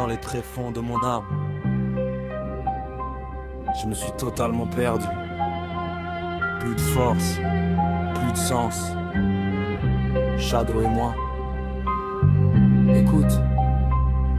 les tréfonds de mon âme. Je me suis totalement perdu. Plus de force, plus de sens. Shadow et moi. Écoute.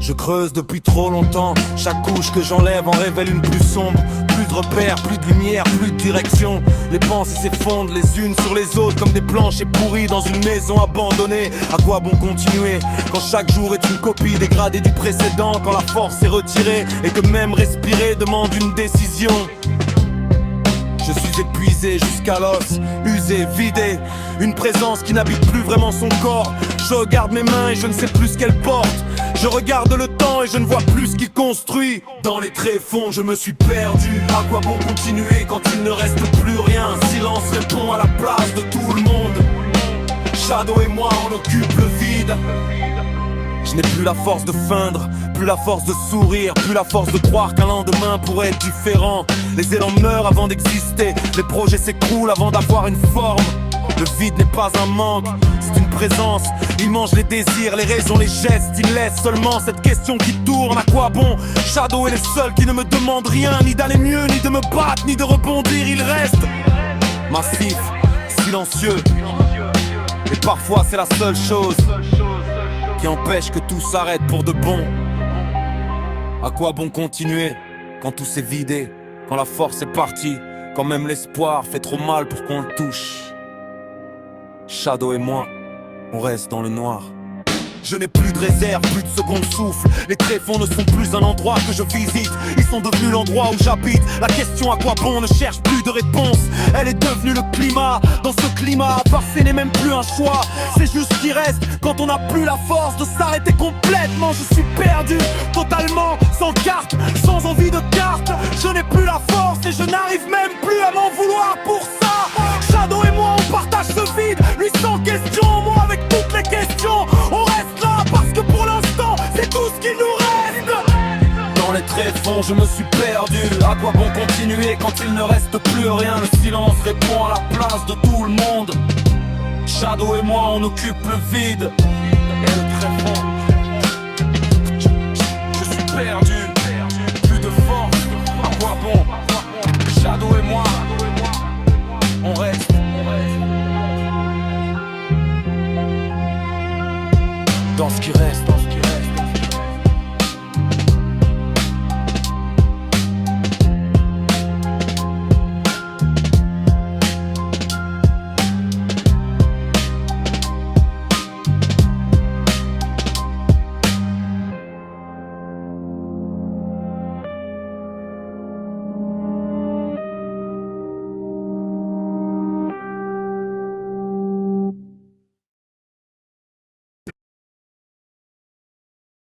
Je creuse depuis trop longtemps. Chaque couche que j'enlève en révèle une plus sombre. Plus de repères, plus de lumière, plus de direction. Les pensées s'effondrent les unes sur les autres comme des planches pourries dans une maison abandonnée. À quoi bon continuer quand chaque jour est une copie dégradée du précédent? Quand la force est retirée et que même respirer demande une décision. Je suis épuisé jusqu'à l'os, usé, vidé. Une présence qui n'habite plus vraiment son corps. Je regarde mes mains et je ne sais plus ce qu'elles portent. Je regarde le temps et je ne vois plus ce qu'il construit. Dans les tréfonds je me suis perdu. À quoi bon continuer quand il ne reste plus rien? Silence répond à la place de tout le monde. Shadow et moi on occupe le vide. Je n'ai plus la force de feindre, plus la force de sourire, plus la force de croire qu'un lendemain pourrait être différent. Les élans meurent avant d'exister, les projets s'écroulent avant d'avoir une forme. Le vide n'est pas un manque, c'est une présence. Il mange les désirs, les raisons, les gestes. Il laisse seulement cette question qui tourne. À quoi bon? Shadow est le seul qui ne me demande rien, ni d'aller mieux, ni de me battre, ni de rebondir. Il reste massif, silencieux. Et parfois c'est la seule chose qui empêche que tout s'arrête pour de bon. À quoi bon continuer quand tout s'est vidé, quand la force est partie, quand même l'espoir fait trop mal pour qu'on le touche? Shadow et moi, on reste dans le noir. Je n'ai plus de réserve, plus de second souffle. Les tréfonds ne sont plus un endroit que je visite. Ils sont devenus l'endroit où j'habite. La question à quoi bon ne cherche plus de réponse. Elle est devenue le climat. Dans ce climat, passer n'est même plus un choix. C'est juste ce qui reste quand on n'a plus la force de s'arrêter complètement. Je suis perdu, totalement, sans carte, sans envie de carte. Je n'ai plus la force et je n'arrive même plus à m'en vouloir pour ça. Shadow et moi on partage ce vide. Lui sans question, moi avec toutes les questions. On reste là parce que pour l'instant c'est tout ce qui nous reste. Dans les tréfonds je me suis perdu. À quoi bon continuer quand il ne reste plus rien? Le silence répond à la place de tout le monde. Shadow et moi on occupe le vide. Et le tréfond, je suis perdu. Plus de force, à quoi bon? Shadow et moi